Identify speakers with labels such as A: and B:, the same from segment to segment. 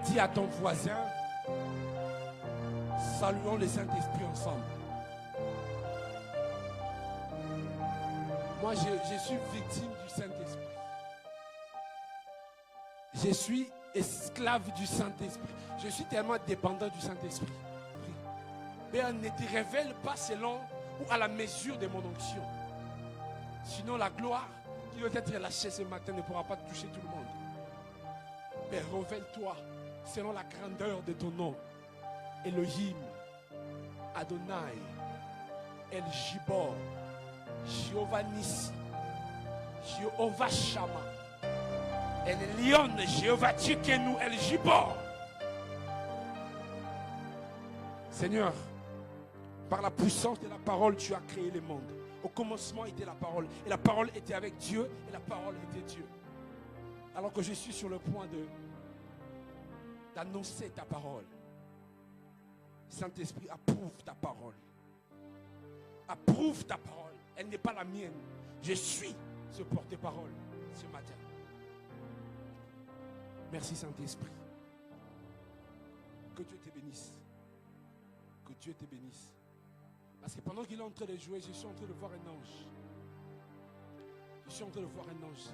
A: Dis à ton voisin, saluons le Saint-Esprit ensemble. Moi, je suis victime du Saint-Esprit. Je suis esclave du Saint-Esprit. Je suis tellement dépendant du Saint-Esprit. Père, ne te révèle pas selon ou à la mesure de mon onction. Sinon, la gloire qui doit être lâchée ce matin ne pourra pas toucher tout le monde. Père, révèle-toi selon la grandeur de ton nom. Elohim, Adonai, El Gibor, Jéhovah Nissi, Jéhovah Shama, El Lion, Jéhovah Tchikenu, El Gibor. Seigneur, par la puissance de la parole, tu as créé le monde. Au commencement était la parole. Et la parole était avec Dieu. Et la parole était Dieu. Alors que je suis sur le point d'annoncer ta parole. Saint-Esprit, approuve ta parole. Approuve ta parole. Elle n'est pas la mienne. Je suis ce porte-parole ce matin. Merci Saint-Esprit. Que Dieu te bénisse. Que Dieu te bénisse. Parce que pendant qu'il est en train de jouer, je suis en train de voir un ange. Je suis en train de voir un ange.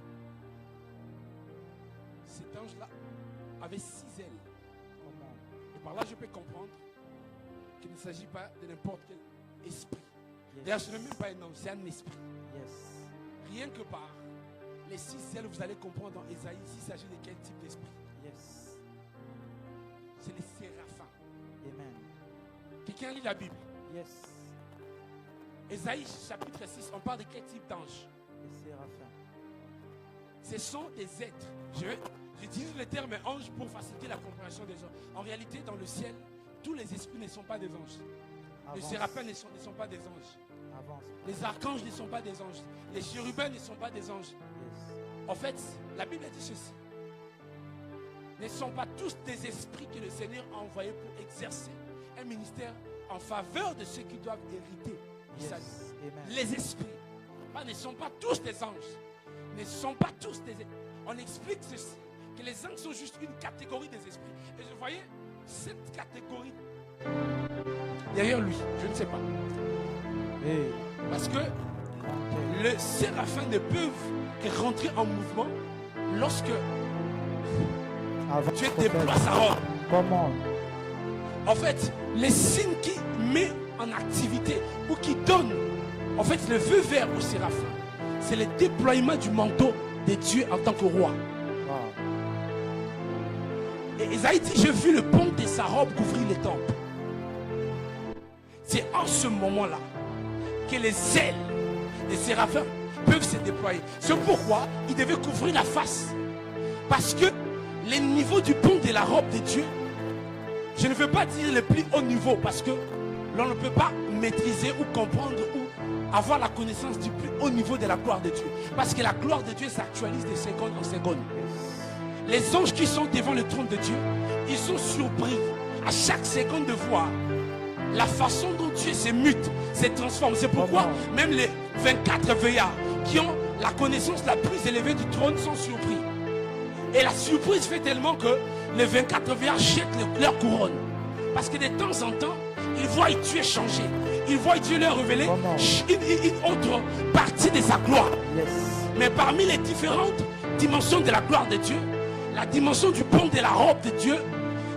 A: Cet ange-là avait 6 ailes. Et par là, je peux comprendre qu'il ne s'agit pas de n'importe quel esprit. Yes. D'ailleurs, ce n'est même pas un ange, c'est un esprit. Yes. Rien que par les 6 ailes, vous allez comprendre dans Ésaïe s'il s'agit de quel type d'esprit. Yes. C'est les séraphins. Amen. Quelqu'un lit la Bible? Yes. Ésaïe chapitre 6, on parle de quel type d'ange? Les séraphins. Ce sont des êtres. J'utilise le terme ange pour faciliter la compréhension des gens. En réalité, dans le ciel, tous les esprits ne sont pas des anges. Avance. Les séraphins ne sont pas des anges. Avance. Les archanges ne sont pas des anges. Les chérubins ne sont pas des anges. Yes. En fait, la Bible dit ceci. Ne sont pas tous des esprits que le Seigneur a envoyés pour exercer un ministère en faveur de ceux qui doivent hériter. Yes. Les esprits ne sont pas tous des anges. Ne sont pas tous des esprits. On explique ceci, que les anges sont juste une catégorie des esprits. Et je voyais cette catégorie derrière lui, je ne sais pas. Parce que les séraphins ne peuvent que rentrer en mouvement lorsque Dieu déploie sa robe. Comment? En fait, les signes qui met en activité ou qui donne en fait le feu vert au séraphin, c'est le déploiement du manteau de Dieu en tant que roi. Et Isaïe dit, je vis le pont de sa robe couvrir les temples. C'est en ce moment-là que les ailes des séraphins peuvent se déployer. C'est pourquoi il devait couvrir la face. Parce que les niveaux du pont de la robe de Dieu, je ne veux pas dire le plus haut niveau, parce que l'on ne peut pas maîtriser ou comprendre ou avoir la connaissance du plus haut niveau de la gloire de Dieu. Parce que la gloire de Dieu s'actualise de seconde en seconde. Les anges qui sont devant le trône de Dieu, ils sont surpris à chaque seconde de voir la façon dont Dieu se mute, se transforme. C'est pourquoi même les 24 veillards qui ont la connaissance la plus élevée du trône sont surpris. Et la surprise fait tellement que les 24 veillards jettent leur couronne. Parce que de temps en temps, ils voient Dieu changer. Ils voient Dieu leur révéler une autre partie de sa gloire. Mais parmi les différentes dimensions de la gloire de Dieu, la dimension du pont de la robe de Dieu,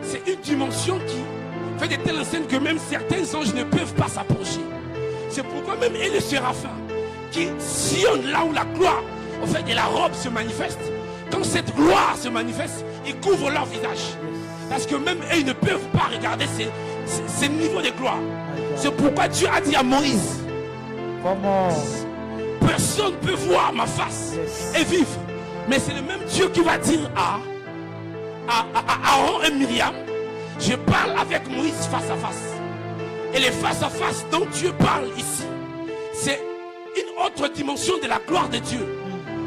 A: c'est une dimension qui fait de telle enseigne que même certains anges ne peuvent pas s'approcher. C'est pourquoi même et les séraphins qui sillonnent là où la gloire au fait de la robe se manifeste, quand cette gloire se manifeste, ils couvrent leur visage. Parce que même eux, ils ne peuvent pas regarder ces niveaux de gloire. C'est pourquoi Dieu a dit à Moïse, personne ne peut voir ma face et vivre. Mais c'est le même Dieu qui va dire à Aaron et Myriam, je parle avec Moïse face à face. Et les face à face dont Dieu parle ici, c'est une autre dimension de la gloire de Dieu.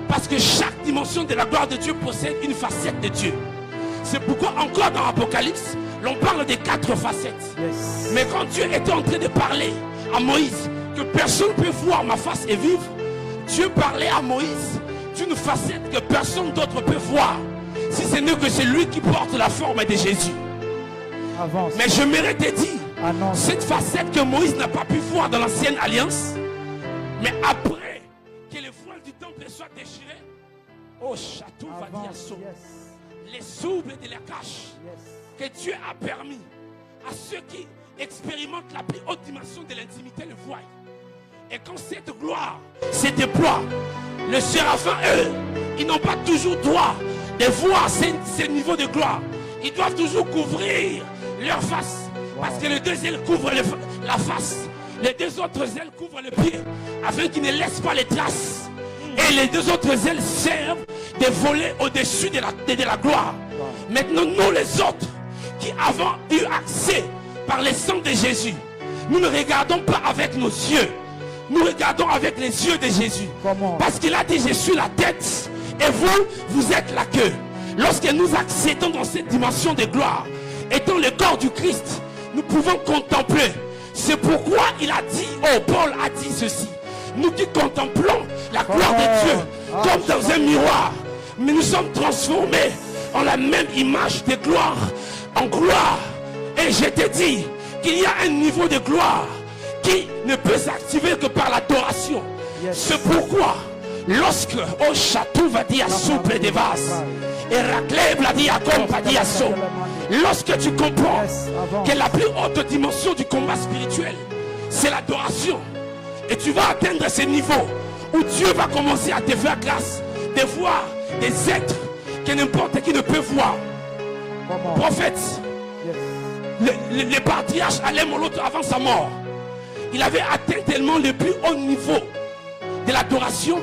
A: Parce que chaque dimension de la gloire de Dieu possède une facette de Dieu. C'est pourquoi encore dans Apocalypse, l'on parle des 4 facettes. Mais quand Dieu était en train de parler à Moïse, que personne ne peut voir ma face et vivre, Dieu parlait à Moïse d'une facette que personne d'autre peut voir. si ce n'est que c'est lui qui porte la forme de Jésus.
B: Avance.
A: Mais je m'aurais dit,
B: Annonce.
A: cette facette que Moïse n'a pas pu voir dans l'ancienne alliance, mais après que le voile du temple soit déchiré, au château va dire son, les soubles de la cache, que Dieu a permis à ceux qui expérimentent la plus haute dimension de l'intimité le voient. Et quand cette gloire se déploie, les séraphins, eux, ils n'ont pas toujours droit de voir ces niveaux de gloire. Ils doivent toujours couvrir leur face. Parce que les deux ailes couvrent la face. Les deux autres ailes couvrent le pied. Afin qu'ils ne laissent pas les traces. Et les deux autres ailes servent de voler au-dessus de la gloire. Maintenant, nous les autres, qui avons eu accès par le sang de Jésus, nous ne regardons pas avec nos yeux. Nous regardons avec les yeux de Jésus. Parce qu'il a dit, je suis la tête et vous, vous êtes la queue. Lorsque nous accédons dans cette dimension de gloire, étant le corps du Christ, nous pouvons contempler. C'est pourquoi il a dit, oh, Paul a dit ceci. Nous qui contemplons la gloire de Dieu comme dans un miroir, mais nous sommes transformés en la même image de gloire en gloire. Et je te dis qu'il y a un niveau de gloire qui ne peut s'activer que par l'adoration. C'est pourquoi lorsque au château va dire souple des vases et raclève la diacombe va dire son, lorsque tu comprends que la plus haute dimension du combat spirituel c'est l'adoration, et tu vas atteindre ce niveau où Dieu va commencer à te faire grâce de voir des êtres que n'importe qui ne peut voir. Prophète, le patriarche allait l'autre avant sa mort, il avait atteint tellement le plus haut niveau de l'adoration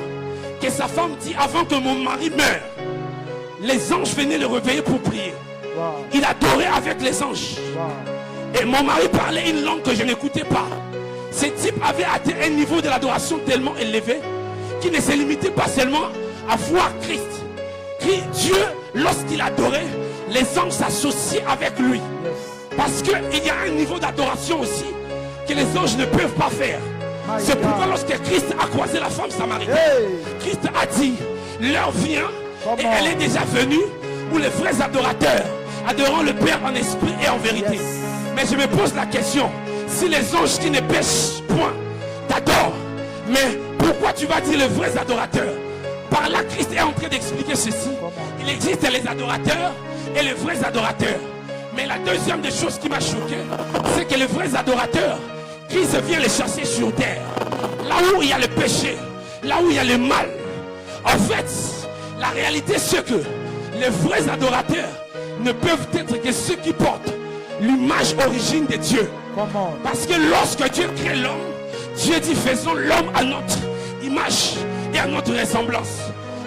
A: que sa femme dit, avant que mon mari meure, les anges venaient le réveiller pour prier. Il adorait avec les anges. Et mon mari parlait une langue que je n'écoutais pas. Ce type avait atteint un niveau de l'adoration tellement élevé qu'il ne se limitait pas seulement à voir Christ. Dieu, lorsqu'il adorait, les anges s'associaient avec lui. Parce qu'il y a un niveau d'adoration aussi que les anges ne peuvent pas faire. C'est pourquoi lorsque Christ a croisé la femme samaritaine, Christ a dit, l'heure vient et elle est déjà venue où les vrais adorateurs adoreront le Père en esprit et en vérité. Mais je me pose la question, si les anges qui ne pêchent point t'adorent, mais pourquoi tu vas dire les vrais adorateurs? Par là, Christ est en train d'expliquer ceci. Il existe les adorateurs et les vrais adorateurs. Mais la deuxième des choses qui m'a choqué, c'est que les vrais adorateurs, Christ vient les chasser sur terre. Là où il y a le péché, là où il y a le mal. En fait, la réalité c'est que les vrais adorateurs ne peuvent être que ceux qui portent l'image origine de Dieu. Parce que lorsque Dieu crée l'homme, Dieu dit faisons l'homme à notre image et à notre ressemblance.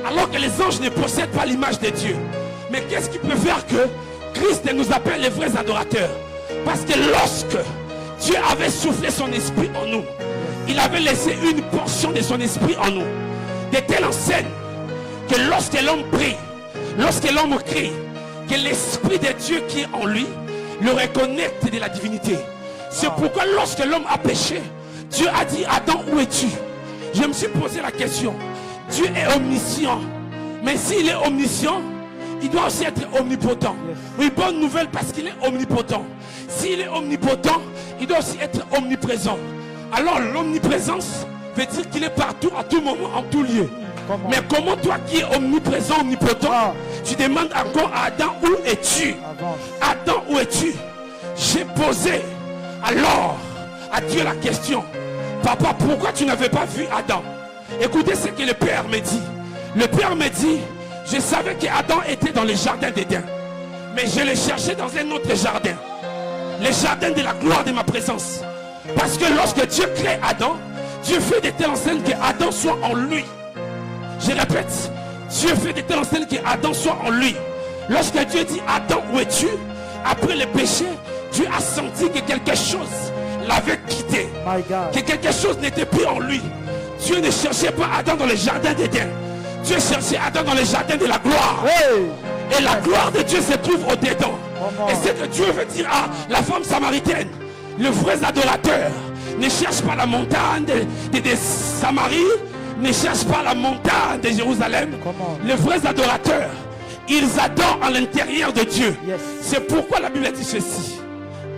A: Alors que les anges ne possèdent pas l'image de Dieu. Mais qu'est-ce qui peut faire que Christ nous appelle les vrais adorateurs? Parce que lorsque Dieu avait soufflé son esprit en nous, il avait laissé une portion de son esprit en nous, de telle enseigne que lorsque l'homme prie, lorsque l'homme crie, que l'esprit de Dieu qui est en lui le reconnecte de la divinité. C'est pourquoi lorsque l'homme a péché, Dieu a dit, Adam, où es-tu? Je me suis posé la question. Dieu est omniscient, mais s'il est omniscient, il doit aussi être omnipotent. Une bonne nouvelle parce qu'il est omnipotent. S'il est omnipotent, il doit aussi être omniprésent. Alors l'omniprésence veut dire qu'il est partout, à tout moment, en tout lieu. Mais comment toi qui es omniprésent, omnipotent, tu demandes encore à Adam, où es-tu? Adam, où es-tu? J'ai posé alors à Dieu la question, papa, pourquoi tu n'avais pas vu Adam? Écoutez ce que le Père me dit. Le Père me dit, je savais qu'Adam était dans le jardin d'Éden, mais je le cherchais dans un autre jardin, le jardin de la gloire de ma présence. Parce que lorsque Dieu crée Adam, Dieu fait de telle enseigne que Adam soit en lui. Je répète, Dieu fait de telle enseigne que Adam soit en lui. Lorsque Dieu dit Adam, où es-tu? Après le péché, Dieu a senti que quelque chose l'avait quitté, que quelque chose n'était plus en lui. Dieu ne cherchait pas Adam dans le jardin d'Éden, Dieu cherchait Adam dans le jardin de la gloire. Et la gloire de Dieu se trouve au-dedans. Et c'est que Dieu veut dire à la femme samaritaine, les vrais adorateurs ne cherchent pas la montagne de Samarie, ne cherchent pas la montagne de Jérusalem. Les vrais adorateurs, Ils adorent à l'intérieur de Dieu.
B: Yes.
A: C'est pourquoi la Bible dit ceci.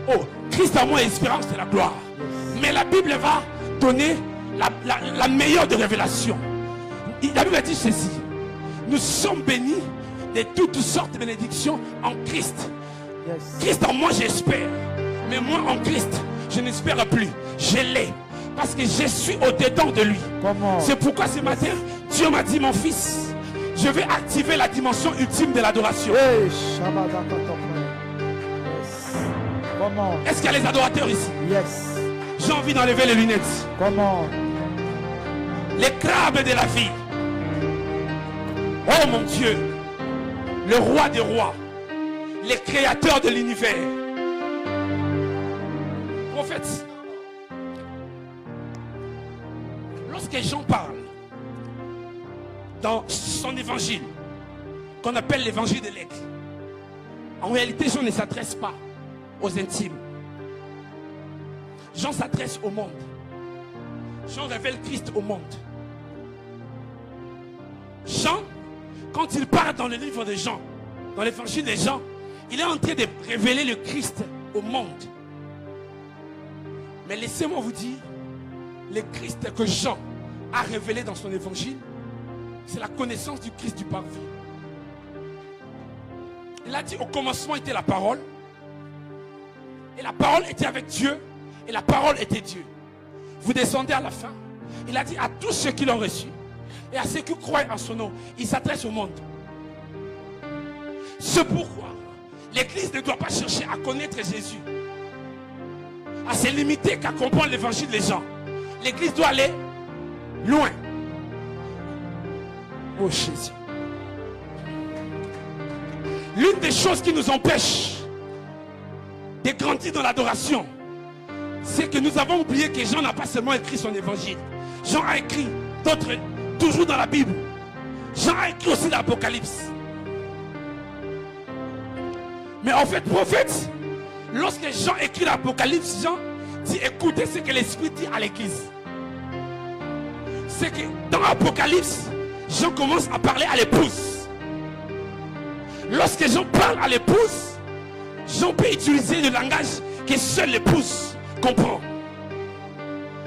A: Oh, Christ en moi est l'espérance de la gloire.
B: Yes.
A: Mais la Bible va donner la meilleure des révélations. La Bible dit ceci. Nous sommes bénis de toutes sortes de bénédictions en Christ.
B: Yes.
A: Christ en moi j'espère. Mais moi en Christ, je n'espère plus. Je l'ai. Parce que je suis au-dedans de lui.
B: Comment?
A: C'est pourquoi ce matin, Dieu m'a dit, mon fils, je vais activer la dimension ultime de l'adoration.
B: Hey, Shabbat-a-kata-kata. Yes. Comment?
A: Est-ce qu'il y a les adorateurs ici?
B: Yes.
A: J'ai envie d'enlever les lunettes.
B: Comment?
A: Les crabes de la vie. Oh mon Dieu, le roi des rois, les créateurs de l'univers. Prophète, lorsque Jean parle dans son évangile, qu'on appelle l'évangile de l'aigle, en réalité Jean ne s'adresse pas aux intimes. Jean s'adresse au monde. Jean révèle Christ au monde. Jean, quand il parle dans le livre de Jean, dans l'évangile de Jean, il est en train de révéler le Christ au monde. Mais laissez-moi vous dire, le Christ que Jean a révélé dans son évangile, c'est la connaissance du Christ du parvis. Il a dit au commencement était la parole, et la parole était avec Dieu, et la parole était Dieu. Vous descendez à la fin, il a dit à tous ceux qui l'ont reçu, et à ceux qui croient en son nom, il s'adresse au monde. C'est pourquoi l'Église ne doit pas chercher à connaître Jésus, à se limiter qu'à comprendre l'évangile des gens. L'Église doit aller loin. Oh Jésus. L'une des choses qui nous empêche de grandir dans l'adoration, c'est que nous avons oublié que Jean n'a pas seulement écrit son évangile. Jean a écrit d'autres, toujours dans la Bible. Jean a écrit aussi l'Apocalypse. Mais en fait, prophète, lorsque Jean écrit l'Apocalypse, Jean dit écoutez ce que l'Esprit dit à l'Église. C'est que dans l'Apocalypse, Jean commence à parler à l'épouse. Lorsque Jean parle à l'épouse, Jean peut utiliser le langage que seule l'épouse comprend.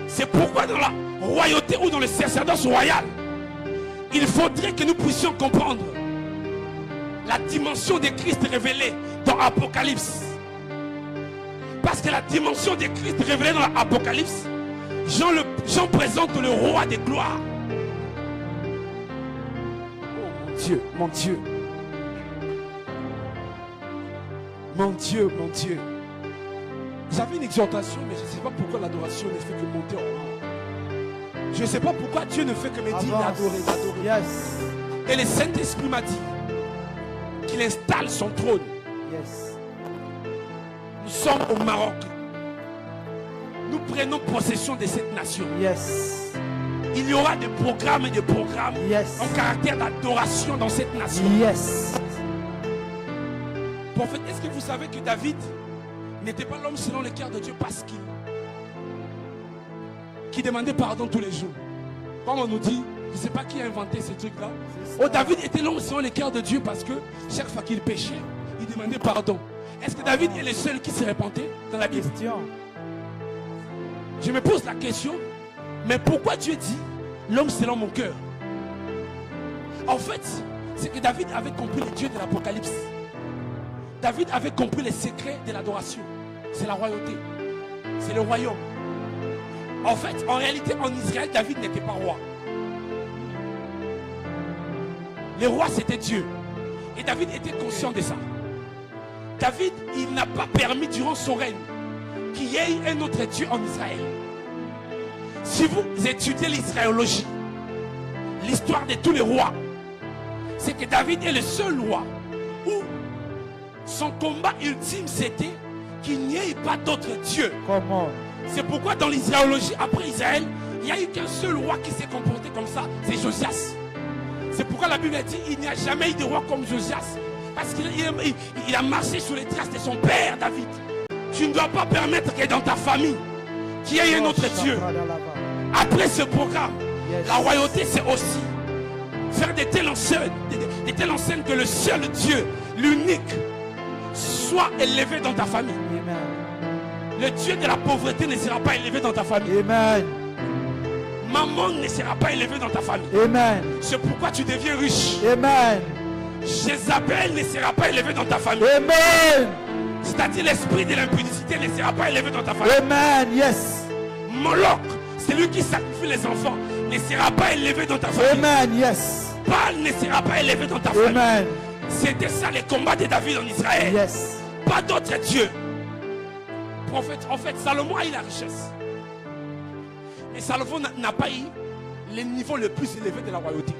A: C'est pourquoi dans la royauté ou dans le sacerdoce royal, il faudrait que nous puissions comprendre la dimension de Christ révélée dans l'Apocalypse. Parce que la dimension de Christ révélée dans l'Apocalypse, Jean présente le roi des gloires. Oh mon Dieu, mon Dieu. Mon Dieu, mon Dieu. J'avais une exhortation, mais je ne sais pas pourquoi l'adoration ne fait que monter en haut. Je ne sais pas pourquoi Dieu ne fait que me dire d'adorer, d'adorer.
B: Yes.
A: Et le Saint-Esprit m'a dit qu'il installe son trône.
B: Yes.
A: Nous sommes au Maroc. Nous prenons possession de cette nation.
B: Yes.
A: Il y aura des programmes et des programmes
B: Yes.
A: en caractère d'adoration dans cette nation.
B: Yes.
A: Prophète, est-ce que vous savez que David n'était pas l'homme selon le cœur de Dieu parce qu'il demandait pardon tous les jours? Comme on nous dit, je ne sais pas qui a inventé ce truc-là. Oh, David était l'homme selon le cœur de Dieu parce que chaque fois qu'il péchait, il demandait pardon. Est-ce que David est le seul qui s'est repenté dans la Bible? Je me pose la question, mais pourquoi Dieu dit l'homme selon mon cœur? En fait, c'est que David avait compris le Dieu de l'Apocalypse. David avait compris les secrets de l'adoration. C'est la royauté. C'est le royaume. En fait, en réalité, en Israël, David n'était pas roi. Le roi, c'était Dieu. Et David était conscient de ça. David, il n'a pas permis durant son règne qu'il y ait un autre Dieu en Israël. Si vous étudiez l'israéologie, l'histoire de tous les rois, c'est que David est le seul roi où son combat ultime c'était qu'il n'y ait pas d'autre Dieu.
B: Comment?
A: C'est pourquoi dans l'israéologie, après Israël, il n'y a eu qu'un seul roi qui s'est comporté comme ça, c'est Josias. C'est pourquoi la Bible dit qu'il n'y a jamais eu de roi comme Josias. Parce qu'il a marché sur les traces de son père David. Tu ne dois pas permettre que dans ta famille, qu'il y ait un autre Dieu. Après ce programme, la royauté c'est aussi faire de telles enseignes que le seul Dieu, l'unique, soit élevé dans ta famille.
B: Amen.
A: Le Dieu de la pauvreté ne sera pas élevé dans ta famille.
B: Amen.
A: Maman ne sera pas élevée dans ta famille.
B: Amen.
A: C'est pourquoi tu deviens riche.
B: Amen.
A: Jézabel ne sera pas élevé dans ta famille.
B: Amen.
A: C'est-à-dire l'esprit de l'impudicité ne sera pas élevé dans ta famille.
B: Amen. Yes.
A: Moloch, celui qui sacrifie les enfants, ne sera pas élevé dans ta famille.
B: Amen. Yes.
A: Baal ne sera pas élevé dans ta famille.
B: Amen.
A: C'était ça les combats de David en Israël.
B: Yes.
A: Pas d'autre Dieu. En fait, Salomon a eu la richesse. Mais Salomon n'a pas eu le niveau le plus élevé de la royauté.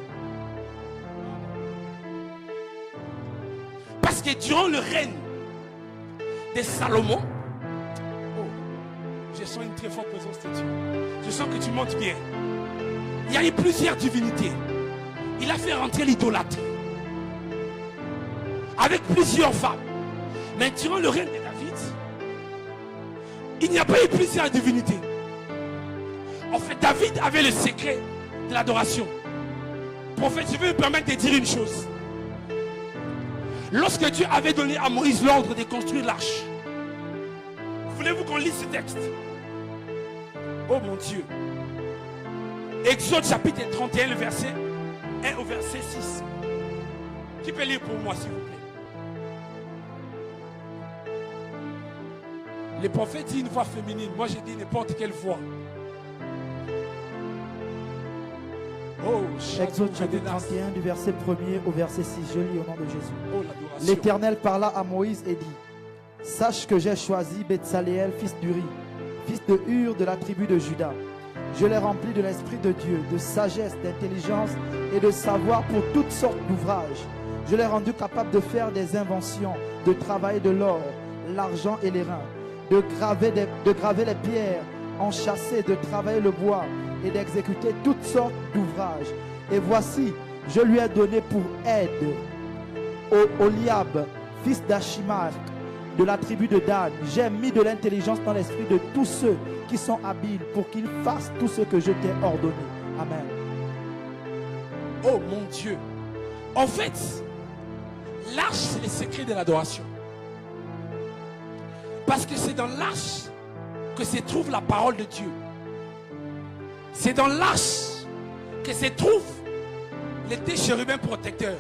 A: Parce que durant le règne de Salomon, oh, je sens une très forte présence de Dieu. Je sens que tu montes bien. Il y a eu plusieurs divinités. Il a fait rentrer l'idolâtrie avec plusieurs femmes. Mais durant le règne de David, il n'y a pas eu plusieurs divinités. En fait, David avait le secret de l'adoration. Prophète, je vais me permettre de dire une chose. Lorsque Dieu avait donné à Moïse l'ordre de construire l'arche, voulez-vous qu'on lise ce texte? Oh mon Dieu. Exode chapitre 31, le verset 1 au verset 6. Qui peut lire pour moi, s'il vous plaît? Les prophètes disent une voix féminine. Moi, j'ai dit n'importe quelle voix. Oh,
B: Exode chapitre 31 du verset 1er au verset 6. Je lis au nom de Jésus.
A: Oh, l'adoration.
B: L'Éternel parla à Moïse et dit: Sache que j'ai choisi Betsaléel, fils d'Uri, fils de Hur de la tribu de Juda. Je l'ai rempli de l'Esprit de Dieu, de sagesse, d'intelligence et de savoir pour toutes sortes d'ouvrages. Je l'ai rendu capable de faire des inventions, de travailler de l'or, l'argent et les reins, de graver les pierres, enchâsser, de travailler le bois et d'exécuter toutes sortes d'ouvrages. Et voici, je lui ai donné pour aide Oliab, fils d'Achimac, de la tribu de Dan. J'ai mis de l'intelligence dans l'esprit de tous ceux qui sont habiles pour qu'ils fassent tout ce que je t'ai ordonné. Amen.
A: Oh mon Dieu. En fait, l'arche, c'est le secret de l'adoration. Parce que c'est dans l'arche que se trouve la parole de Dieu. C'est dans l'arche que se trouve les deux chérubins protecteurs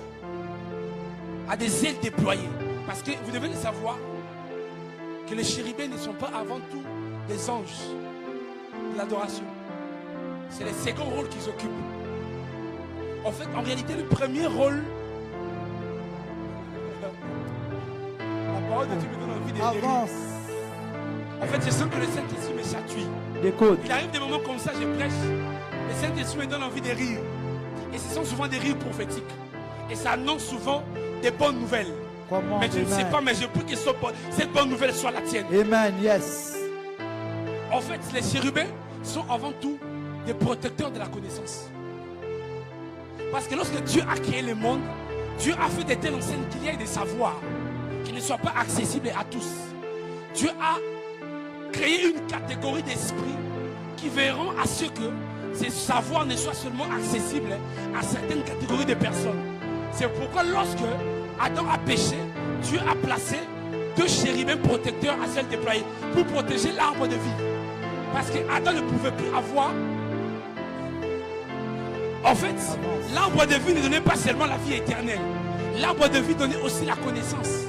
A: à des ailes déployées. Parce que vous devez le savoir que les chérubins ne sont pas avant tout des anges de l'adoration. C'est le second rôle qu'ils occupent. En fait, en réalité, le premier rôle, la parole de Dieu me donne envie de rire.
B: Avance.
A: En fait, je sens que le Saint-Esprit me chatouille.
B: Écoute.
A: Il arrive des moments comme ça, je prêche. Le Saint-Esprit me donne envie de rire. Et ce sont souvent des rires prophétiques. Et ça annonce souvent des bonnes nouvelles.
B: Comment?
A: Mais tu ne sais pas, mais je prie que cette bonne nouvelle soit la tienne.
B: Amen. Yes.
A: En fait, les chérubins sont avant tout des protecteurs de la connaissance. Parce que lorsque Dieu a créé le monde, Dieu a fait de telles enseignes qu'il y ait des savoirs qui ne soient pas accessibles à tous. Dieu a créé une catégorie d'esprits qui verront à ce que ces savoirs ne soient seulement accessibles à certaines catégories de personnes. C'est pourquoi lorsque Adam a péché, Dieu a placé deux chérubins protecteurs à ciel déployé pour protéger l'arbre de vie. Parce que Adam ne pouvait plus avoir. En fait, l'arbre de vie ne donnait pas seulement la vie éternelle. L'arbre de vie donnait aussi la connaissance.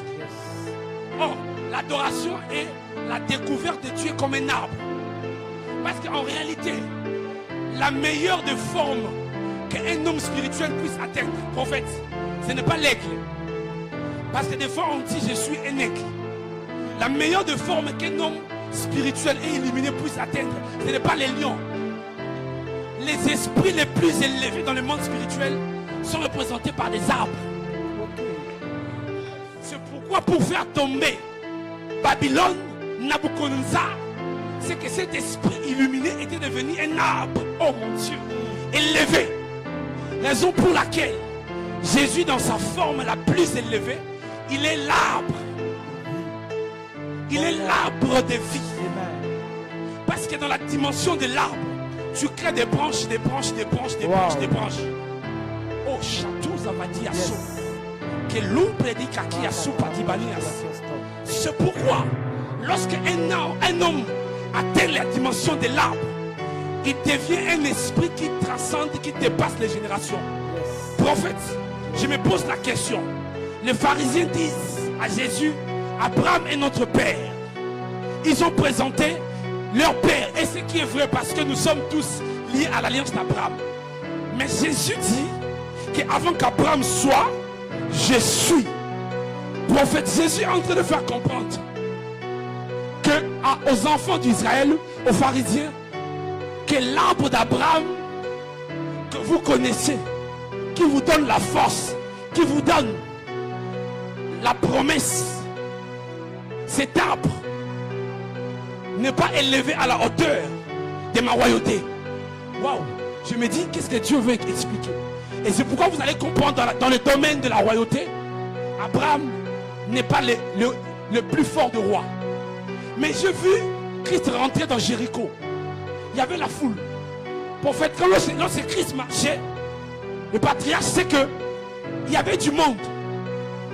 A: Or, l'adoration est la découverte de Dieu comme un arbre. Parce qu'en réalité, la meilleure des formes qu'un homme spirituel puisse atteindre, prophète, ce n'est pas l'aigle. Parce que des fois on dit je suis un aigle. La meilleure des formes qu'un homme spirituel et illuminé puisse atteindre, ce n'est pas les lions. Les esprits les plus élevés dans le monde spirituel sont représentés par des arbres. C'est pourquoi pour faire tomber Babylone, Nabucodonosor, c'est que cet esprit illuminé était devenu un arbre, oh mon Dieu, élevé. Raison pour laquelle Jésus, dans sa forme la plus élevée, il est l'arbre. Il est l'arbre de vie. Parce que dans la dimension de l'arbre, tu crées des branches, des branches, des branches, des branches, des branches. Oh, Chatou, ça va dire
B: Yes.
A: que l'on prédique à qui a soupatibanias. C'est pourquoi, lorsque un homme atteint la dimension de l'arbre, il devient un esprit qui transcende, qui dépasse les générations.
B: Yes.
A: Prophète, je me pose la question. Les pharisiens disent à Jésus, Abraham est notre père. Ils ont présenté leur père. Et ce qui est vrai, parce que nous sommes tous liés à l'alliance d'Abraham. Mais Jésus dit qu'avant qu'Abraham soit, je suis. Prophète, Jésus est en train de faire comprendre aux enfants d'Israël, aux pharisiens, que l'arbre d'Abraham que vous connaissez, qui vous donne la force, qui vous donne la promesse, cet arbre n'est pas élevé à la hauteur de ma royauté. Waouh! Je me dis, qu'est-ce que Dieu veut expliquer? Et c'est pourquoi vous allez comprendre dans le domaine de la royauté, Abraham n'est pas le plus fort des rois. Mais j'ai vu Christ rentrer dans Jéricho. Il y avait la foule. Prophète, lorsque Christ marchait, le patriarche sait que il y avait du monde.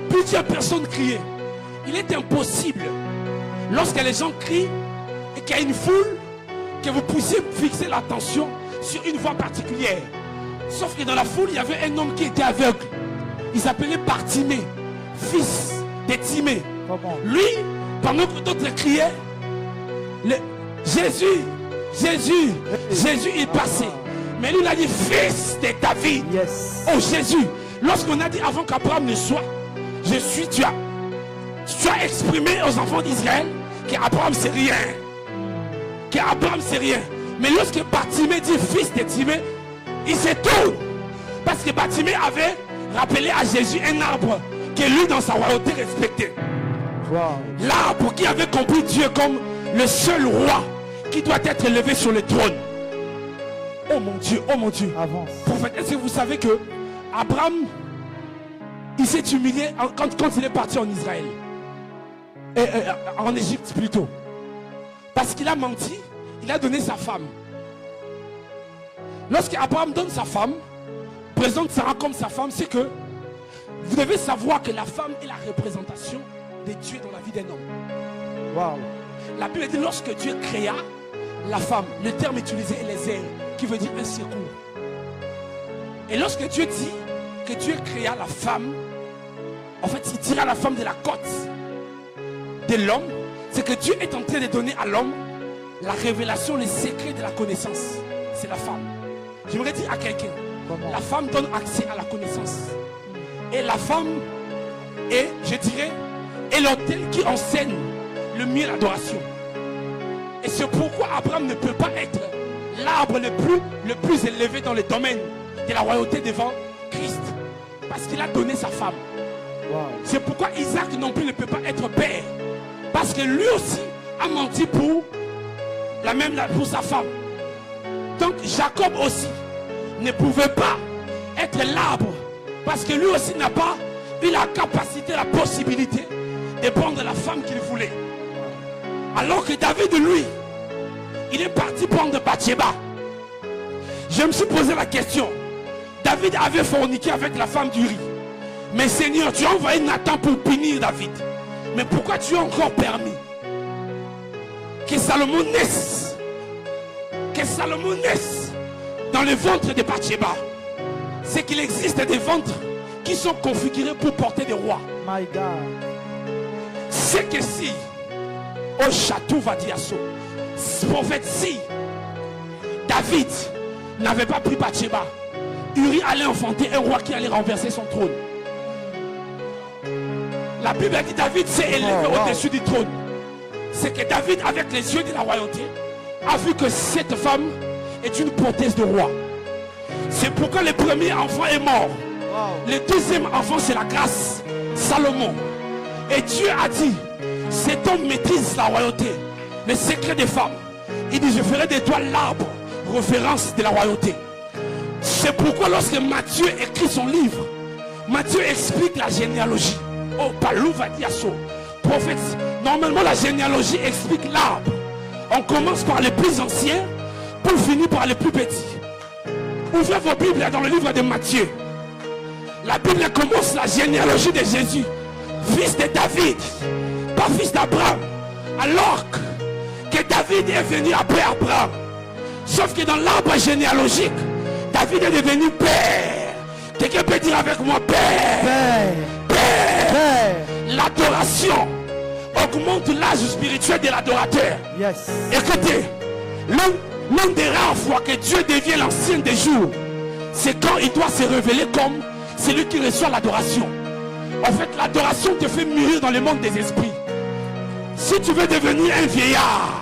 A: Plusieurs personnes criaient. Il est impossible, lorsque les gens crient et qu'il y a une foule, que vous puissiez fixer l'attention sur une voie particulière. Sauf que dans la foule, il y avait un homme qui était aveugle. Il s'appelait Bartimée, fils de Timée. Lui, pendant que d'autres criaient, Jésus, il passait. Mais lui, il a dit, fils de David.
B: Yes.
A: Oh Jésus, lorsqu'on a dit avant qu'Abraham ne soit, je suis, tu as exprimé aux enfants d'Israël qu'Abraham c'est rien. Qu'Abraham c'est rien. Mais lorsque Bartimée dit fils de Timée, il se tourne. Parce que Bartimée avait rappelé à Jésus un arbre que lui dans sa royauté respectait.
B: Wow.
A: L'arbre qui avait compris Dieu comme le seul roi qui doit être élevé sur le trône. Oh mon Dieu, oh mon Dieu.
B: Avance.
A: Prophète, est-ce que vous savez que Abraham, il s'est humilié quand il est parti en Israël, en Égypte plutôt, parce qu'il a menti, il a donné sa femme. Lorsque Abraham donne sa femme, présente Sarah comme sa femme, c'est que vous devez savoir que la femme est la représentation de Dieu dans la vie d'un homme.
B: Wow.
A: La Bible dit lorsque Dieu créa la femme, le terme utilisé est les airs, qui veut dire un secours. Et lorsque Dieu dit que Dieu créa la femme, en fait il tira la femme de la côte de l'homme, c'est que Dieu est en train de donner à l'homme la révélation, le secret de la connaissance. C'est la femme. J'aimerais dire à quelqu'un, la femme donne accès à la connaissance. Et la femme est, je dirais, est l'autel qui enseigne le mieux l'adoration. Et c'est pourquoi Abraham ne peut pas être l'arbre le plus élevé dans le domaine de la royauté devant Christ. Parce qu'il a donné sa femme.
B: Wow.
A: C'est pourquoi Isaac non plus ne peut pas être père. Parce que lui aussi a menti pour sa femme. Donc Jacob aussi ne pouvait pas être l'arbre. Parce que lui aussi n'a pas eu la capacité, la possibilité de prendre la femme qu'il voulait. Alors que David, lui, il est parti prendre Bathsheba. Je me suis posé la question. David avait forniqué avec la femme d'Uri. Mais Seigneur, tu as envoyé Nathan pour punir David. Mais pourquoi tu as encore permis que Salomon naisse? Que Salomon naisse dans le ventre de Bathsheba. C'est qu'il existe des ventres qui sont configurés pour porter des rois.
B: My God.
A: C'est que si, au château va dire ça, prophète, si David n'avait pas pris Bathsheba, Uri allait enfanter un roi qui allait renverser son trône. La Bible dit David s'est élevé au-dessus du trône. C'est que David, avec les yeux de la royauté, a vu que cette femme est une prothèse de roi. C'est pourquoi le premier enfant est mort.
B: Wow.
A: Le deuxième enfant, c'est la grâce, Salomon. Et Dieu a dit, cet homme maîtrise la royauté, le secret des femmes. Il dit, je ferai de toi l'arbre, référence de la royauté. C'est pourquoi lorsque Matthieu écrit son livre, Matthieu explique la généalogie. Oh, Palou va dire ça. Prophète, normalement la généalogie explique l'arbre. On commence par les plus anciens pour finir par les plus petits. Ouvrez vos Bibles dans le livre de Matthieu. La Bible commence la généalogie de Jésus, fils de David, pas fils d'Abraham. Alors que David est venu après Abraham. Sauf que dans l'arbre généalogique, David est devenu père. Quelqu'un peut dire avec moi père. Père. L'adoration augmente l'âge spirituel de l'adorateur.
B: Yes.
A: Écoutez, l'une des rares fois que Dieu devient l'ancien des jours, c'est quand il doit se révéler comme celui qui reçoit l'adoration. En fait, l'adoration te fait mûrir dans le monde des esprits. Si tu veux devenir un vieillard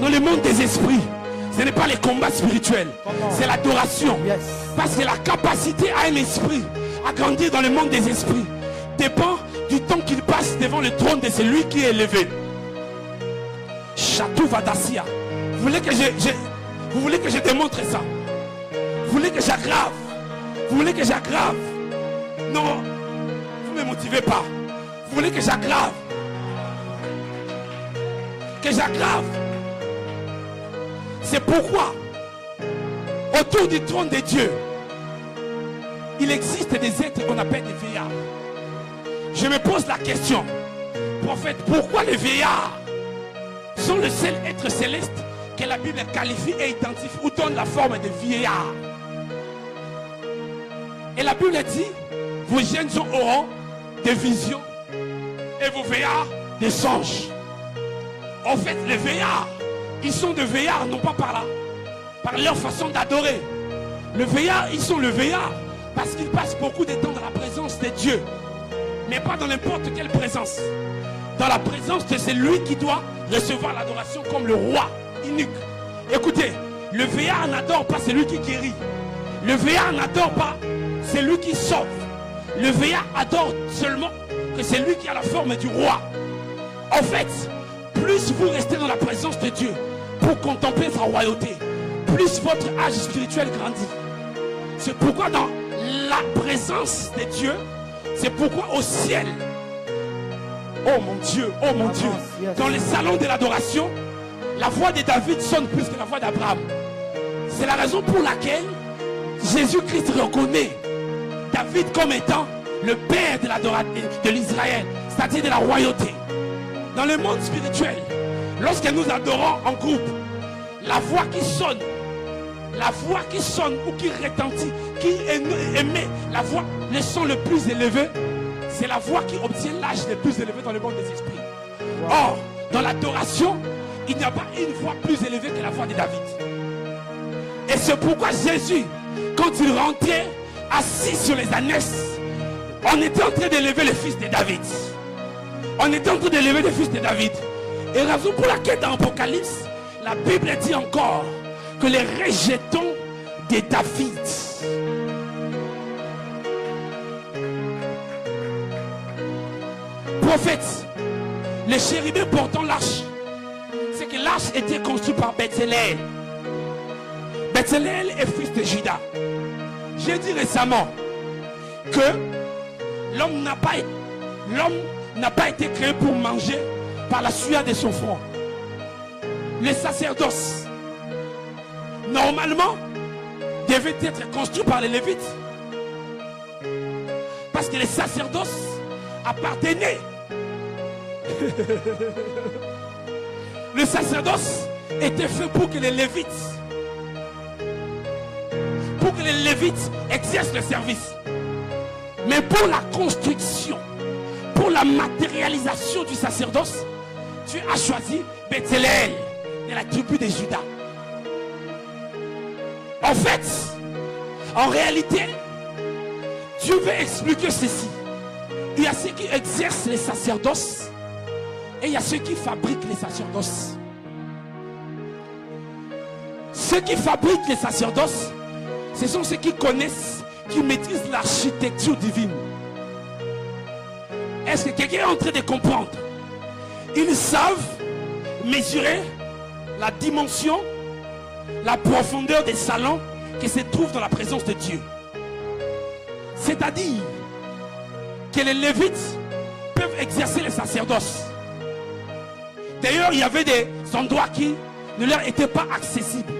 A: dans le monde des esprits, ce n'est pas les combats spirituels, c'est l'adoration.
B: Yes.
A: Parce que la capacité à un esprit à grandir dans le monde des esprits dépend du temps qu'il passe devant le trône de celui qui est élevé. Chatou Vadassia. Vous voulez que je démontre ça? Vous voulez que j'aggrave? Vous voulez que j'aggrave? Non, vous ne me motivez pas. Vous voulez que j'aggrave? Que j'aggrave? C'est pourquoi autour du trône de Dieu, il existe des êtres qu'on appelle des vieillards. Je me pose la question, prophète, pourquoi les vieillards sont le seul être céleste que la Bible qualifie et identifie ou donne la forme de vieillard? Et la Bible dit, vos jeunes auront des visions et vos vieillards des songes. En fait, les vieillards, ils sont des vieillards non pas par leur façon d'adorer. Le vieillard, ils sont le vieillard parce qu'ils passent beaucoup de temps dans la présence de Dieu. Mais pas dans n'importe quelle présence. Dans la présence de celui qui doit recevoir l'adoration comme le roi unique. Écoutez, le vieillard n'adore pas celui qui guérit. Le vieillard n'adore pas celui qui sauve. Le vieillard adore seulement que c'est lui qui a la forme du roi. En fait, plus vous restez dans la présence de Dieu pour contempler sa royauté, plus votre âge spirituel grandit. C'est pourquoi dans la présence de Dieu, c'est pourquoi au ciel, oh mon Dieu, dans les salons de l'adoration, la voix de David sonne plus que la voix d'Abraham. C'est la raison pour laquelle Jésus-Christ reconnaît David comme étant le père de l'Israël, c'est-à-dire de la royauté. Dans le monde spirituel, lorsque nous adorons en groupe, la voix qui sonne ou qui retentit, qui émet la voix, le son le plus élevé, c'est la voix qui obtient l'âge le plus élevé dans le monde des esprits. Or, dans l'adoration, il n'y a pas une voix plus élevée que la voix de David. Et c'est pourquoi Jésus, quand il rentrait assis sur les ânesses, on était en train d'élever le fils de David. On était en train d'élever le fils de David. Et raison pour laquelle dans l'Apocalypse, la Bible dit encore que les rejetons de David. Prophète, les chérubins portant l'arche, c'est que l'arche était construite par Bethléem. Bethléem est fils de Juda. J'ai dit récemment que l'homme n'a pas été créé pour manger par la sueur de son front. Le sacerdoce, normalement, devait être construit par les Lévites. Parce que les sacerdoces appartenaient. Le sacerdoce était fait pour que les Lévites exercent le service. Mais pour la construction, pour la matérialisation du sacerdoce, Dieu a choisi Bethléem de la tribu de Juda. En fait, en réalité, Dieu veut expliquer ceci. Il y a ceux qui exercent les sacerdoces et il y a ceux qui fabriquent les sacerdoces. Ceux qui fabriquent les sacerdoces, ce sont ceux qui connaissent, qui maîtrisent l'architecture divine. Est-ce que quelqu'un est en train de comprendre? Ils savent mesurer la dimension, la profondeur des salons qui se trouvent dans la présence de Dieu. C'est-à-dire que les Lévites peuvent exercer le sacerdoce. D'ailleurs, il y avait des endroits qui ne leur étaient pas accessibles.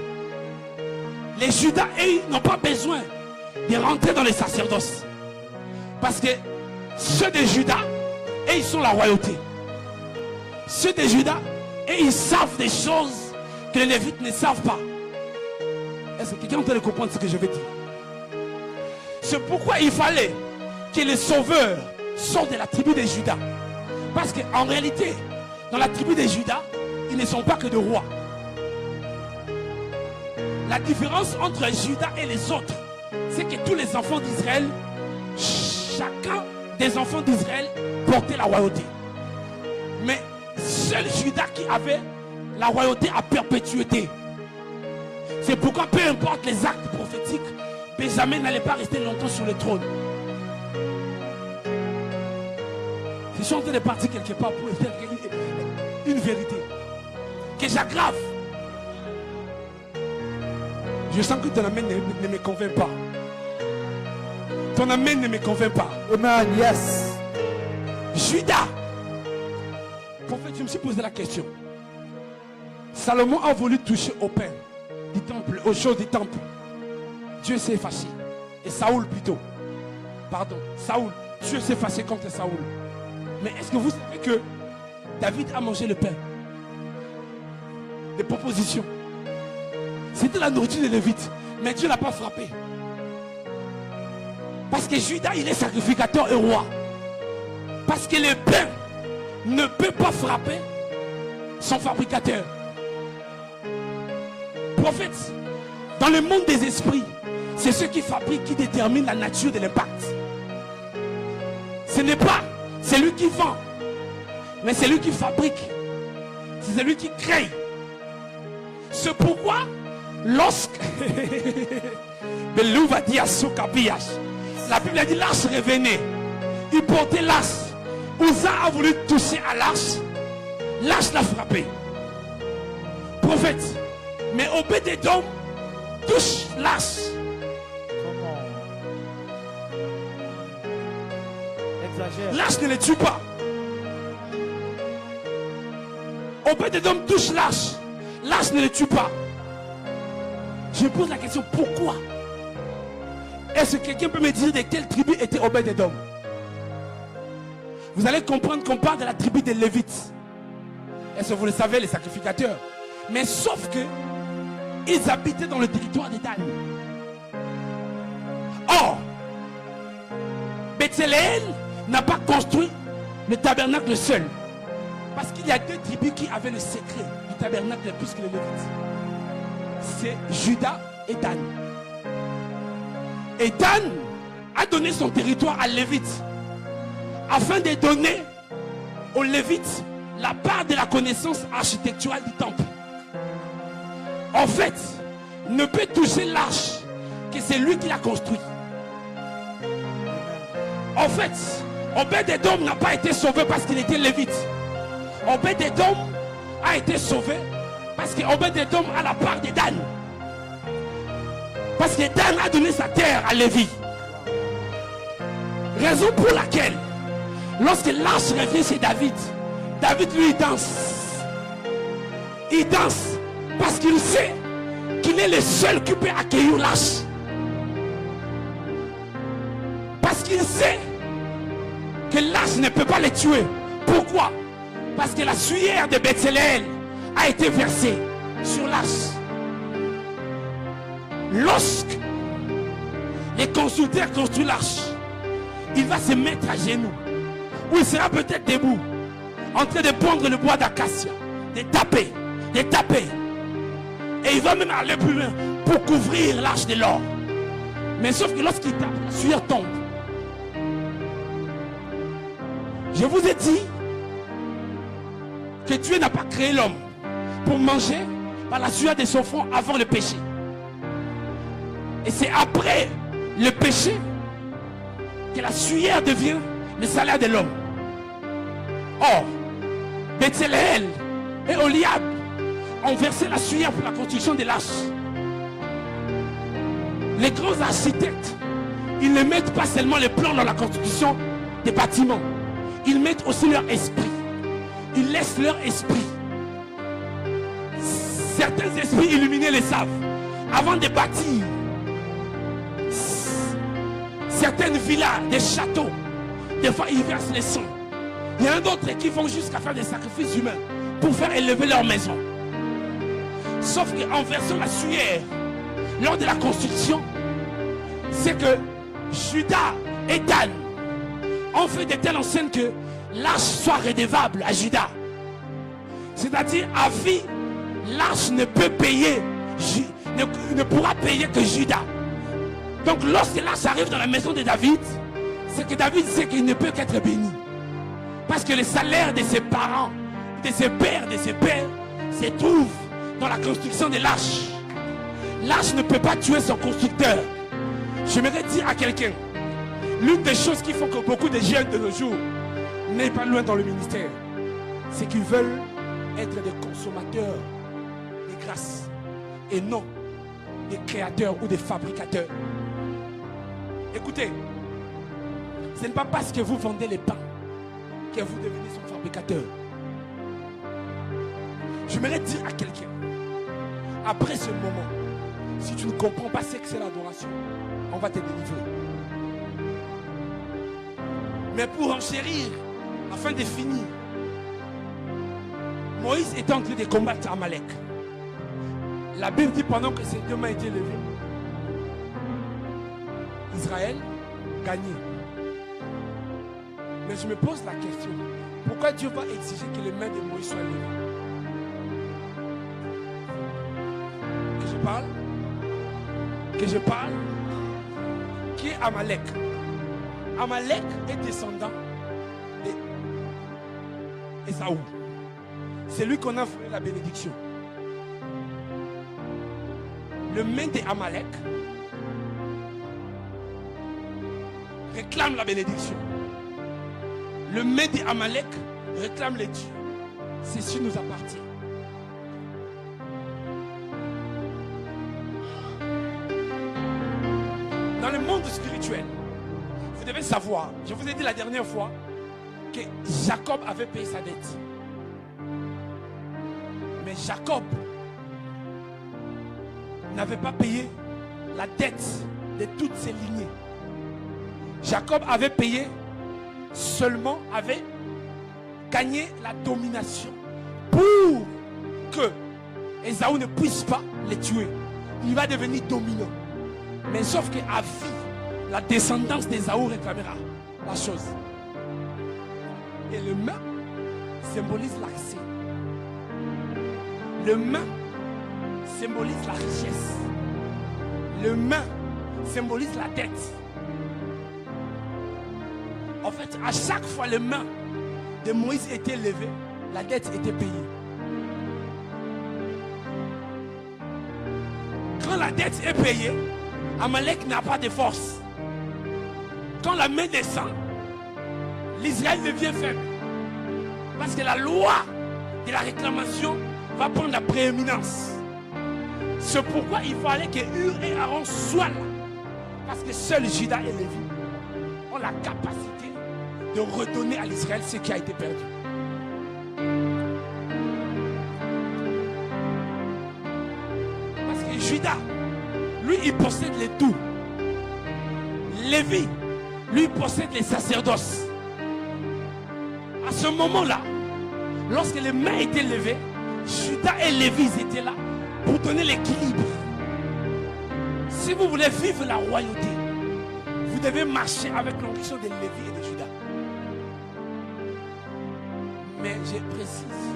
A: Les Judas, eux, n'ont pas besoin de rentrer dans les sacerdoces. Parce que ceux de Juda, et ils sont la royauté. Ceux de Juda, et ils savent des choses que les Lévites ne savent pas. Est-ce que quelqu'un entend comprendre ce que je veux dire? C'est pourquoi il fallait que les sauveurs sortent de la tribu de Juda. Parce qu'en réalité, dans la tribu de Juda, ils ne sont pas que des rois. La différence entre Juda et les autres, c'est que tous les enfants d'Israël, chacun des enfants d'Israël portait la royauté. Mais seul Juda qui avait la royauté à perpétuité. C'est pourquoi peu importe les actes prophétiques, Benjamin n'allait pas rester longtemps sur le trône. Je suis en train de partir quelque part pour faire une vérité que j'aggrave. Je sens que ton amen ne me convainc pas. Ton amen ne me convainc pas.
B: Amen, yes.
A: Judas. Prophète, je me suis posé la question. Salomon a voulu toucher au pain du temple, aux choses du temple. Dieu s'est fâché. Et Saoul plutôt. Pardon, Saoul. Dieu s'est fâché contre Saoul. Mais est-ce que vous savez que David a mangé le pain? Des propositions. C'était la nourriture des Lévites. Mais Dieu n'a pas frappé. Parce que Judas, il est sacrificateur et roi. Parce que le pain ne peut pas frapper son fabricateur. Prophète, dans le monde des esprits, c'est ceux qui fabriquent qui déterminent la nature de l'impact. Ce n'est pas celui qui vend, mais c'est lui qui fabrique. C'est celui qui crée. C'est pourquoi, lorsque la Bible a dit l'arche revenait, il portait l'arche. Uza a voulu toucher à l'arche, l'arche l'a frappé. Prophète, mais Obed-Edom touche l'arche. L'arche ne le tue pas. Obed-Edom touche l'arche. L'arche ne le tue pas. Je pose la question, pourquoi? Est-ce que quelqu'un peut me dire de quelle tribu était Obed-Edom? Vous allez comprendre qu'on parle de la tribu des Lévites. Est-ce que vous le savez, les sacrificateurs? Mais sauf que ils habitaient dans le territoire de Dan. Or, Bethléem n'a pas construit le tabernacle seul. Parce qu'il y a deux tribus qui avaient le secret du tabernacle plus que les Lévites. C'est Juda et Dan. Et Dan a donné son territoire à Lévite afin de donner aux Lévites la part de la connaissance architecturale du temple. En fait, ne peut toucher l'arche que c'est lui qui l'a construit. En fait, Obed-Edom n'a pas été sauvé parce qu'il était lévite. Obed-Edom a été sauvé parce que Obed-Edom a la part de Dan. Parce que Dan a donné sa terre à Lévi. Raison pour laquelle, lorsque l'arche revient chez David, David lui il danse. Il danse parce qu'il sait qu'il est le seul qui peut accueillir l'arche. Parce qu'il sait que l'arche ne peut pas les tuer. Pourquoi? Parce que la suaire de Bethléem a été versée sur l'arche. Lorsque les constructeurs construisent l'arche, il va se mettre à genoux, ou il sera peut-être debout, en train de prendre le bois d'acacia, de taper, et il va même aller plus loin pour couvrir l'arche de l'or. Mais sauf que lorsqu'il tape, la sueur tombe. Je vous ai dit que Dieu n'a pas créé l'homme pour manger par la sueur de son front avant le péché. Et c'est après le péché que la sueur devient le salaire de l'homme. Or, Bethléem et Oliab ont versé la sueur pour la construction de l'arche. Les grands architectes, ils ne mettent pas seulement les plans dans la construction des bâtiments. Ils mettent aussi leur esprit. Ils laissent leur esprit. Certains esprits illuminés le savent. Avant de bâtir, certaines villas, des châteaux, des fois ils versent les sangs. Il y en a d'autres qui vont jusqu'à faire des sacrifices humains pour faire élever leur maison. Sauf qu'en versant la sueur lors de la construction, c'est que Judas et Dan ont fait de telle enseigne que l'arche soit redevable à Judas. C'est-à-dire à vie, l'arche ne peut payer, ne pourra payer que Judas. Donc lorsque l'arche arrive dans la maison de David, c'est que David sait qu'il ne peut qu'être béni. Parce que le salaire de ses parents, de ses pères, se trouve dans la construction de l'arche. L'arche ne peut pas tuer son constructeur. J'aimerais dire à quelqu'un, l'une des choses qui font que beaucoup de jeunes de nos jours n'aillent pas loin dans le ministère, c'est qu'ils veulent être des consommateurs de grâce et non des créateurs ou des fabricateurs. Écoutez, ce n'est pas parce que vous vendez les pains que vous devenez son fabricateur. J'aimerais dire à quelqu'un, après ce moment, si tu ne comprends pas ce que c'est l'adoration, on va te délivrer. Mais pour enchérir, afin de finir, Moïse était en train de combattre Amalek. La Bible dit pendant que ses deux mains étaient levées, Israël gagnait. Mais je me pose la question, pourquoi Dieu va exiger que les mains de Moïse soient levées? Que je parle, qui est Amalek? Amalek est descendant d'Ésaü. C'est lui qu'on a volé la bénédiction. Le main d'Amalek réclame la bénédiction. Le main d'Amalek réclame les dieux. Ceci nous appartient. Dans le monde spirituel, vous devez savoir, je vous ai dit la dernière fois que Jacob avait payé sa dette. Mais Jacob n'avait pas payé la dette de toutes ses lignées. Jacob avait payé seulement, avait gagné la domination pour que Ésaü ne puisse pas les tuer. Il va devenir dominant. Mais sauf qu'à vie, la descendance d'Ésaü réclamera la chose. Et le main symbolise l'accès. Le main symbolise la richesse. Le main symbolise la dette. En fait, à chaque fois le main de Moïse était levé, la dette était payée. Quand la dette est payée, Amalek n'a pas de force. Quand la main descend, l'Israël devient faible. Parce que la loi de la réclamation va prendre la prééminence. C'est pourquoi il fallait que Hur et Aaron soient là. Parce que seul Judas et Lévi ont la capacité de redonner à l'Israël ce qui a été perdu. Parce que Judas, lui, il possède les tout. Lévi, lui, possède les sacerdoces. À ce moment-là, lorsque les mains étaient levées, Judas et Lévi étaient là pour donner l'équilibre. Si vous voulez vivre la royauté, vous devez marcher avec l'onction de Lévi et de Judas. Mais je précise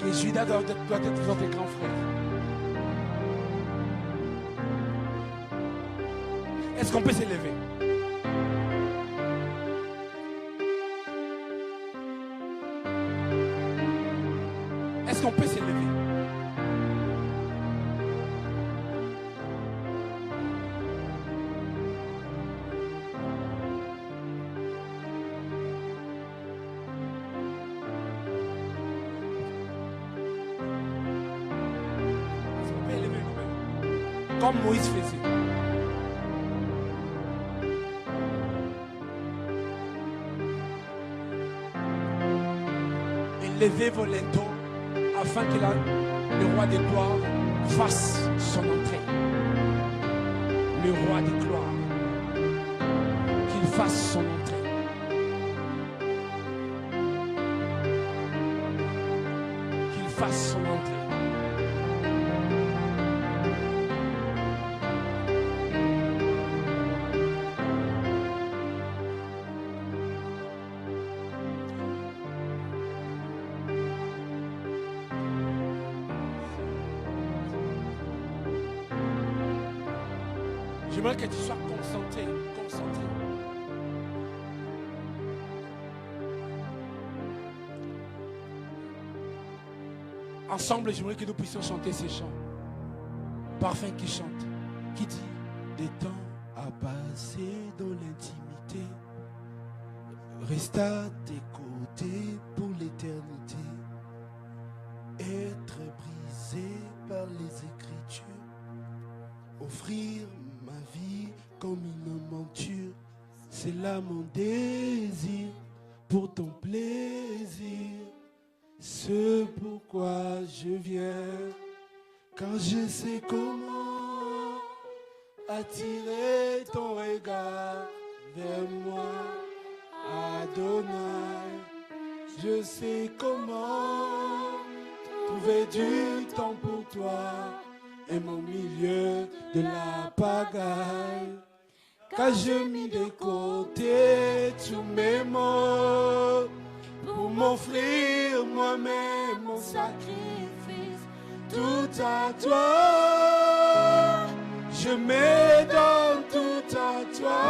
A: que Judas doit être votre grand frère. Est-ce qu'on peut s'élever? Est-ce qu'on peut s'élever? Est-ce qu'on peut élever nous-mêmes? Comme Moïse faisait. Levez vos linteaux afin que le roi des gloires fasse son entrée. Le roi des gloires. fasse son entrée. Qu'il fasse son entrée. J'aimerais que tu sois concentré. Ensemble, j'aimerais que nous puissions chanter ces chants. Parfum qui chante, qui dit des temps à passer dans l'intimité. Reste à tes côtés pour l'éternité. Être brisé par les Écritures. Offrir ma vie comme une monture, c'est là mon désir pour ton plaisir. C'est pourquoi je viens, quand je sais comment attirer ton regard vers moi, Adonai. Je sais comment trouver du temps pour toi. Et mon milieu de la pagaille, car je mis de côté tous mes maux pour m'offrir moi-même mon sacrifice, tout à toi. Je me donne tout à toi.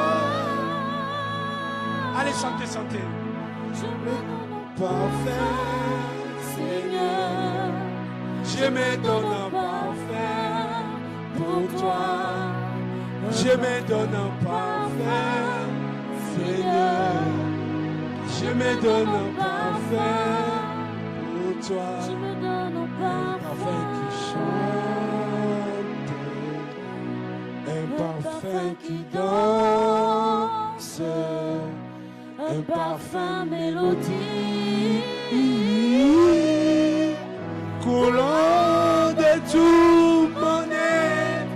A: Allez, chantez. Je me donne parfait, Seigneur. Je me donne un parfait pour toi. Je me donne un parfait, Seigneur. Je me donne un parfait pour toi.
C: Je me donne un
A: parfum qui chante, un parfum qui danse, un parfum mélodie. Coulant de tout mon être,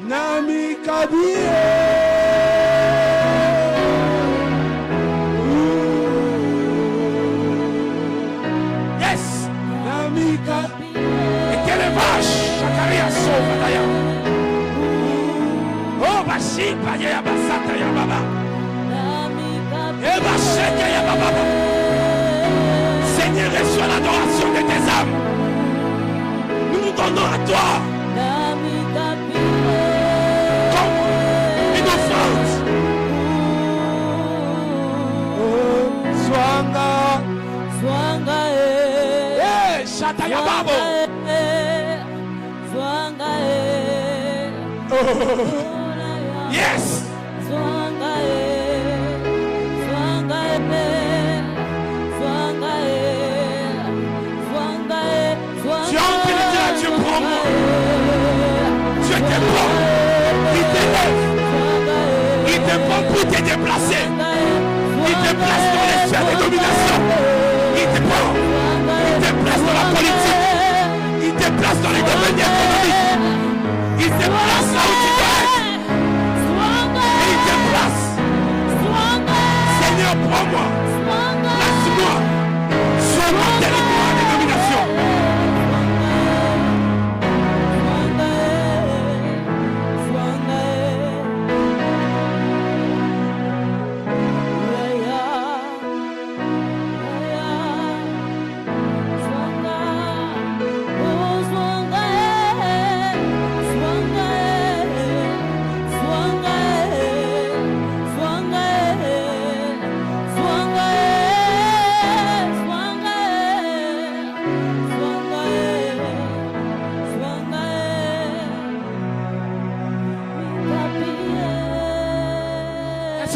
A: Nami Kabie. Yes, Nami Kabie. Et quelle vache, Chakaria sauve d'ailleurs. Oh, Bashi, Paya Basata Yababa. Et Bacheka Yababa. Seigneur, reçois l'adoration de tes âmes. Nous nous donnons à toi comme une offrande. Swanga, eh, Shataya Babo. Yes. Tu as envie de dire à Dieu, prends-moi. Dieu te prend. Il t'élève. Il te prend pour te déplacer. Il te place dans les sphères de domination. Il te prend. Il te place dans la politique. Il te place dans les domaines économiques. Il te place là où tu dois être. Et il te place. Seigneur, prends-moi. Place-moi sur mon territoire de domination.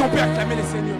A: On peut acclamer le Seigneur.